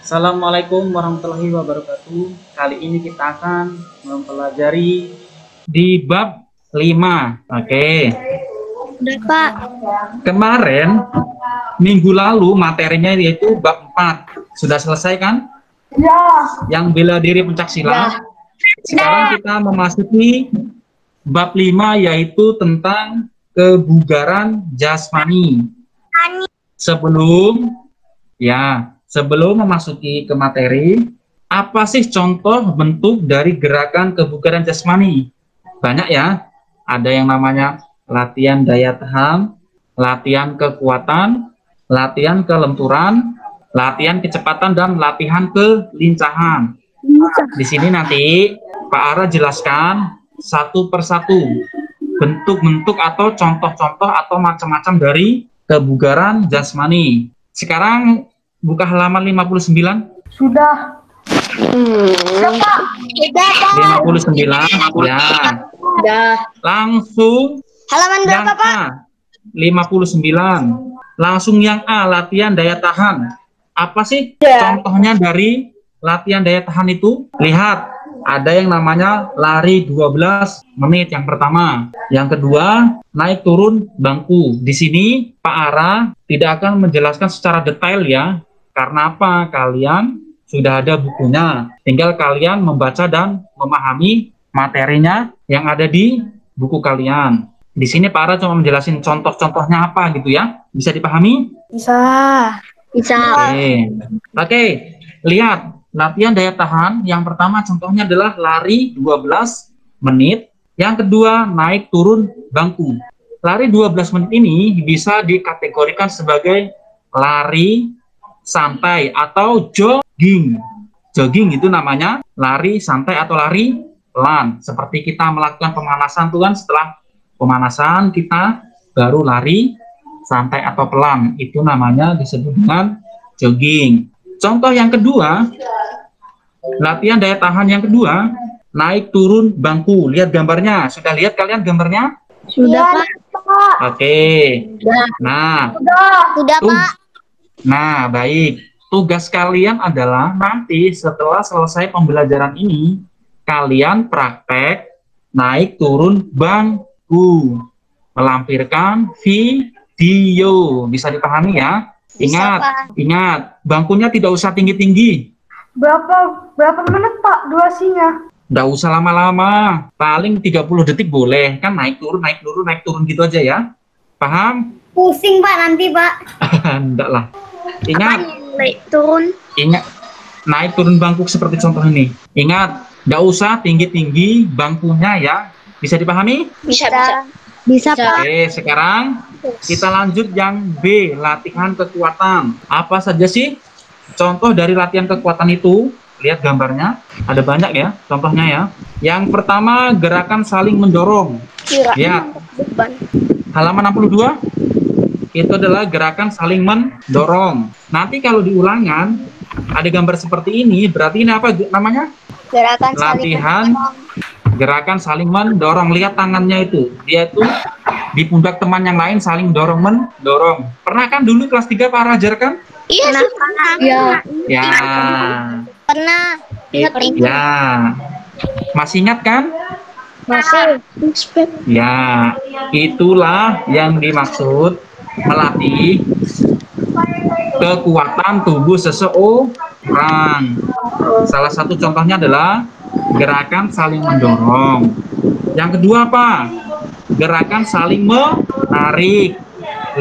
Assalamualaikum warahmatullahi wabarakatuh. Kali ini kita akan mempelajari di bab 5. Oke. Udah, Pak. Kemarin minggu lalu materinya yaitu bab 4. Sudah selesai kan? Ya. Yang bela diri pencaksilat. Sekarang kita memasuki bab 5 yaitu tentang kebugaran jasmani. Sebelum memasuki ke materi, apa sih contoh bentuk dari gerakan kebugaran jasmani? Banyak ya, ada yang namanya latihan daya tahan, latihan kekuatan, latihan kelenturan, latihan kecepatan, dan latihan kelincahan. Di sini nanti Pak Ara jelaskan satu persatu bentuk-bentuk atau contoh-contoh atau macam-macam dari kebugaran jasmani. Sekarang buka halaman 59. Sudah. Sudah, Pak. 59. Ya. Udah. Langsung Halaman yang berapa, Pak? A. 59. Langsung yang A, latihan daya tahan. Apa sih contohnya dari latihan daya tahan itu? Lihat, ada yang namanya lari 12 menit yang pertama. Yang kedua, naik turun bangku. Di sini Pak Ara tidak akan menjelaskan secara detail ya. Karena apa? Kalian sudah ada bukunya. Tinggal kalian membaca dan memahami materinya yang ada di buku kalian. Di sini Pak Ara cuma menjelaskan contoh-contohnya apa gitu ya. Bisa dipahami? Bisa. Bisa. Oke. Lihat, latihan daya tahan yang pertama contohnya adalah lari 12 menit. Yang kedua, naik turun bangku. Lari 12 menit ini bisa dikategorikan sebagai lari santai atau jogging. Jogging itu namanya lari santai atau lari pelan. Seperti kita melakukan pemanasan tuh kan, setelah pemanasan kita baru lari santai atau pelan. Itu namanya disebut dengan jogging. Contoh yang kedua, latihan daya tahan yang kedua, naik turun bangku. Lihat gambarnya. Sudah lihat kalian gambarnya? Sudah, Pak. Oke. Nah, Sudah, Pak. Nah, baik. Tugas kalian adalah nanti setelah selesai pembelajaran ini, kalian praktek naik turun bangku, melampirkan video. Bisa dipahami ya? Ingat, bangkunya tidak usah tinggi-tinggi. Berapa menit, Pak, durasinya? Nggak usah lama-lama, paling 30 detik boleh. Kan naik turun gitu aja ya. Paham? Pusing, Pak, nanti, Pak. Enggak lah. Ingat, Naik turun. ingat, naik turun bangku seperti contoh ini. Ingat, nggak usah tinggi-tinggi bangkunya ya. Bisa dipahami? Bisa. Pak. Oke, sekarang kita lanjut yang B, latihan kekuatan. Apa saja sih contoh dari latihan kekuatan itu? Lihat gambarnya, ada banyak ya contohnya ya. Yang pertama, gerakan saling mendorong. Lihat, halaman 62. Itu adalah gerakan saling mendorong. Nanti kalau di ulangan ada gambar seperti ini, berarti ini apa namanya? Gerakan Latihan gerakan saling mendorong. Lihat tangannya itu, dia itu di pundak teman yang lain saling mendorong. Pernah kan dulu kelas 3 Pak Rajar kan? Iya, Iya. Ya. Pernah. Ya. Masih ingat kan? Masih. Ya, itulah yang dimaksud melatih kekuatan tubuh seseorang. Salah satu contohnya adalah gerakan saling mendorong. Yang kedua apa? Gerakan saling menarik.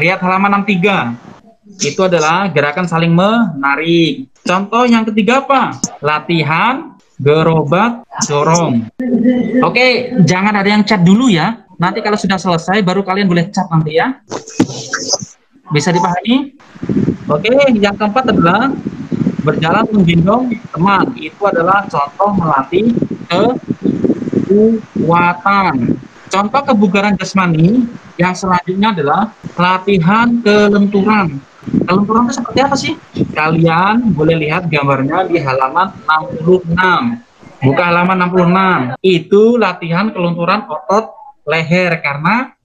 Lihat halaman 63. Itu adalah gerakan saling menarik. Contoh yang ketiga apa? Latihan gerobak dorong. Oke, jangan ada yang chat dulu ya. Nanti kalau sudah selesai baru kalian boleh chat nanti ya. Bisa dipahami? Oke, yang keempat adalah berjalan menggendong teman. Itu adalah contoh melatih kekuatan. Contoh kebugaran jasmani yang selanjutnya adalah latihan kelenturan. Kelenturan itu seperti apa sih? Kalian boleh lihat gambarnya di halaman 66. Buka halaman 66. Itu latihan kelenturan otot leher karena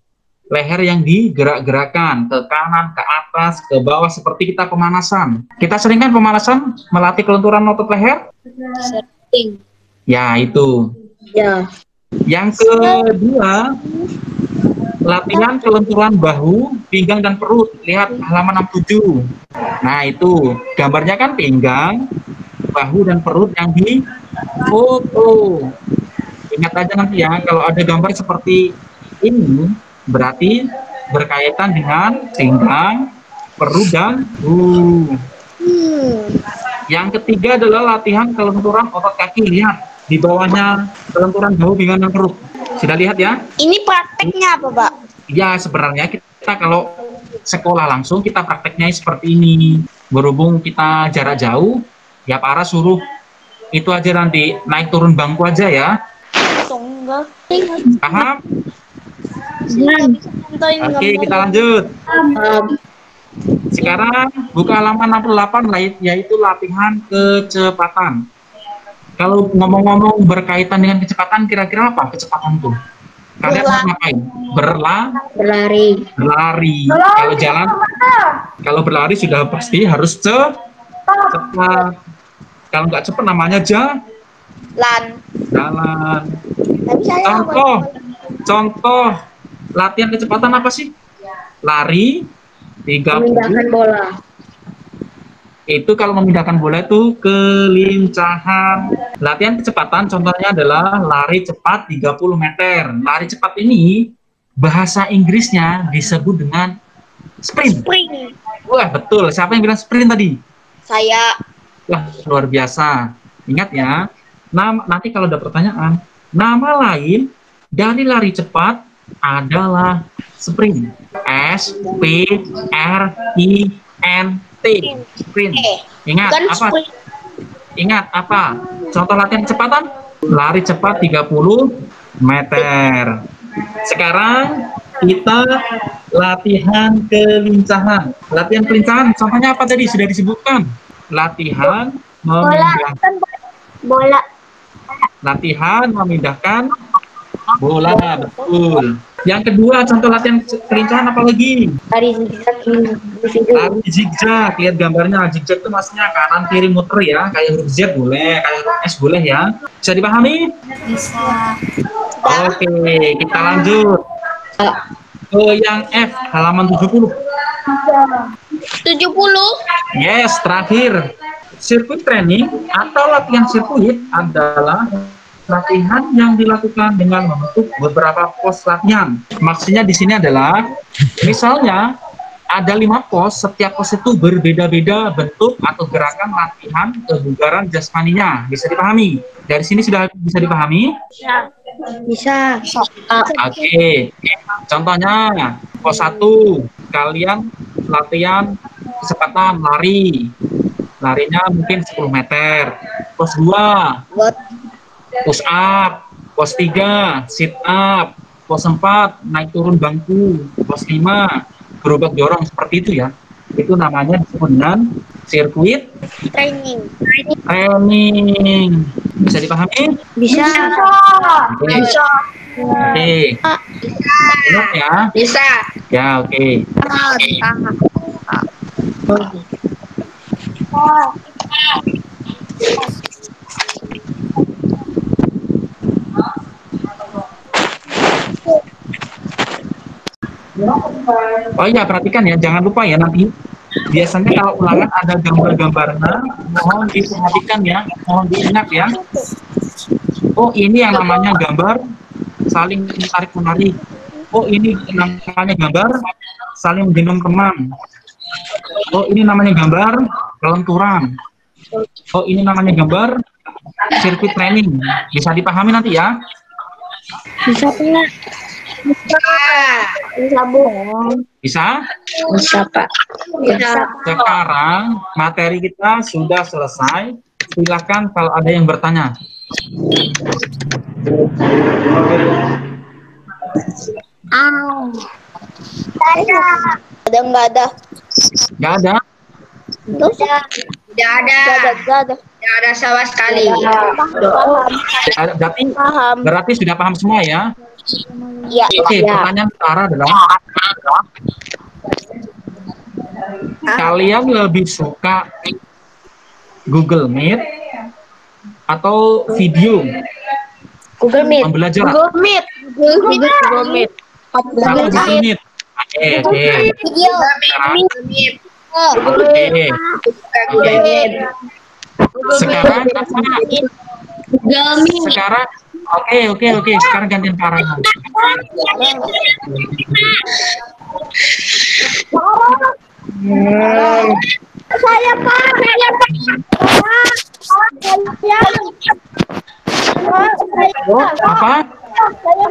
leher yang digerak-gerakan ke kanan, ke atas, ke bawah seperti kita pemanasan. Kita sering kan pemanasan melatih kelenturan otot leher? Sering. Ya, itu. Ya. Yang kedua, latihan kelenturan bahu, pinggang, dan perut. Lihat halaman 67. Nah, itu. Gambarnya kan pinggang, bahu, dan perut yang difoto. Ingat aja nanti ya, kalau ada gambar seperti ini, berarti berkaitan dengan pinggang, perut, dan bahu. Yang ketiga adalah latihan kelenturan otot kaki. Lihat di bawahnya kelenturan bahu, pinggang, dan perut. Sudah lihat ya? Ini prakteknya apa, Pak? Ya, sebenarnya kita kalau sekolah langsung kita prakteknya seperti ini. Berhubung kita jarak jauh, ya Pak Ara suruh itu aja nanti naik turun bangku aja ya. Enggak. Paham? Oke, kita lanjut. Sekarang buka halaman 68, yaitu latihan kecepatan. Kalau ngomong-ngomong berkaitan dengan kecepatan, kira-kira apa kecepatan itu? Kalian harus ngapain? Berlari. Kalau jalan, kalau berlari sudah pasti harus cepat. Kalau nggak cepat namanya jalan. Contoh latihan kecepatan apa sih? Lari 30. Memindahkan bola. Itu kalau memindahkan bola itu kelincahan. Latihan kecepatan contohnya adalah lari cepat 30 meter. Lari cepat ini bahasa Inggrisnya disebut dengan sprint. Wah, betul. Siapa yang bilang sprint tadi? Saya. Wah, luar biasa. Ingat ya, nanti kalau ada pertanyaan, nama lain dari lari cepat adalah sprint. S-P-R-I-N-T. Sprint. Ingat apa? Ingat apa? Contoh latihan kecepatan? Lari cepat 30 meter. Sekarang kita latihan kelincahan. Latihan kelincahan contohnya apa tadi? Sudah disebutkan. Latihan memindahkan Bola. Latihan memindahkan bola, betul. Yang kedua, contoh latihan kelincahan apa lagi? Lari zigzag. Lari zigzag. Lihat gambarnya, zigzag itu maksudnya kanan kiri muter ya. Kayak huruf Z boleh, kayak huruf S boleh ya. Bisa dipahami? Bisa. Oke, kita lanjut ke yang F, halaman 70. 70. Yes, terakhir. Sirkuit training atau latihan sirkuit adalah latihan yang dilakukan dengan membentuk beberapa pos latihan. Maksudnya di sini adalah, misalnya ada 5 pos, setiap pos itu berbeda-beda bentuk atau gerakan latihan kebugaran jasmaninya. Bisa dipahami? Dari sini sudah bisa dipahami? Bisa. Oke. Contohnya, pos 1, kalian latihan kecepatan lari. Larinya mungkin 10 meter. Pos 2, push up. Pos 3, sit up. Pos 4, naik turun bangku. Pos 5, gerobak dorong, seperti itu ya. Itu namanya disebut dengan sirkuit Training. Bisa dipahami? Bisa. Oke. Oke. Ingat ya? Bisa. Ya, oke. Oh iya, perhatikan ya, jangan lupa ya nanti. Biasanya kalau ulangan ada gambar-gambarnya, mohon diperhatikan ya, mohon diingat ya. Oh, ini yang namanya gambar saling tarik menarik. Oh, ini namanya gambar saling menggendong teman. Oh, ini namanya gambar kelenturan. Oh, ini namanya gambar sirkuit training. Bisa dipahami nanti ya? Bisa Pak. Bisa Bu. Bisa? Bisa Pak. Bisa. Sekarang materi kita sudah selesai. Silakan kalau ada yang bertanya. Ada nggak ada? Nggak ada? Tidak ada sama sekali. Berarti sudah paham semua ya? Iya. Oke, pertanyaan Sarah adalah kalian lebih suka Google Meet atau video Google Meet. pembelajaran? Google Meet. Google Meet. Satu Google Meet. Oke. Video. Oke. Sekarang oke. Sekarang gantian Farah. Saya Pak. Apa? Saya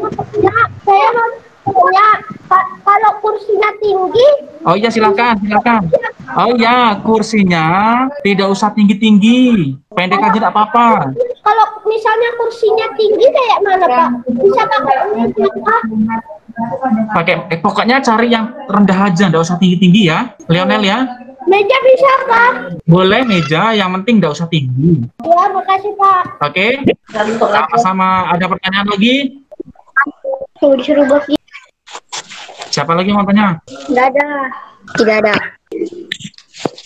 kalau kursinya tinggi. Oh iya, silakan. Oh iya, kursinya tidak usah tinggi-tinggi, pendek aja tidak apa-apa. Kalau misalnya kursinya tinggi kayak mana Pak? Bisa pakai meja Pak? Pokoknya cari yang rendah aja, tidak usah tinggi-tinggi ya, Lionel ya. Meja bisa Pak? Boleh meja, yang penting tidak usah tinggi. Ya, makasih Pak. Oke, sama-sama. Ada pertanyaan lagi? Tuh disuruh bos. Siapa lagi mau tanya? Tidak ada. Tidak ada.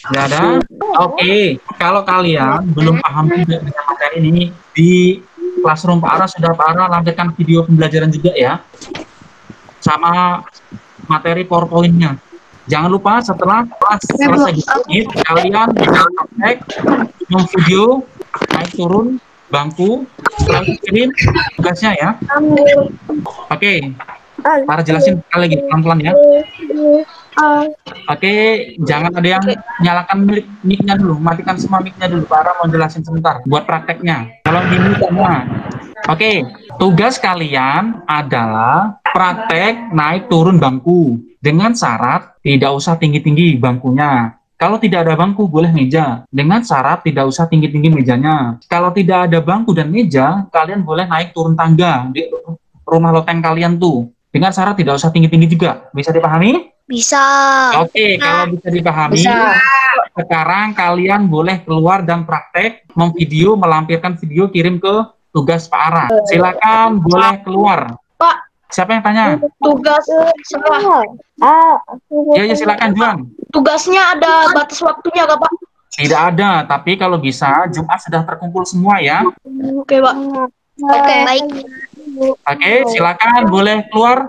Tidak ada? Oke, kalau kalian belum paham juga dengan materi ini, di Classroom Pak Ara sudah Pak Ara lampirkan video pembelajaran juga ya, sama materi PowerPoint-nya. Jangan lupa setelah kelas selesai ini, kalian praktek memvideo naik turun bangku, lalu kirim tugasnya ya. Oke, Para jelasin sekali lagi pelan-pelan ya. Oke, jangan ada yang nyalakan mic-nya dulu, matikan semua mic-nya dulu. Para mau jelasin sebentar buat prakteknya. Tolong di-mute semua. Oke, tugas kalian adalah praktek naik turun bangku dengan syarat tidak usah tinggi-tinggi bangkunya. Kalau tidak ada bangku boleh meja, dengan syarat tidak usah tinggi-tinggi mejanya. Kalau tidak ada bangku dan meja, kalian boleh naik turun tangga di rumah loteng kalian tuh. Dengan syarat tidak usah tinggi-tinggi juga. Bisa dipahami? Bisa. Oke, kalau bisa dipahami, sekarang kalian boleh keluar dan praktek memvideo, melampirkan video, kirim ke tugas Pak Ara. Silakan boleh keluar. Pak, siapa yang tanya? Tugas setelah. Ya, silakan Juan. Tugasnya ada batas waktunya nggak Pak? Tidak ada, tapi kalau bisa Jumat sudah terkumpul semua ya. Oke Pak. Oke, baik. Oke, silakan boleh keluar.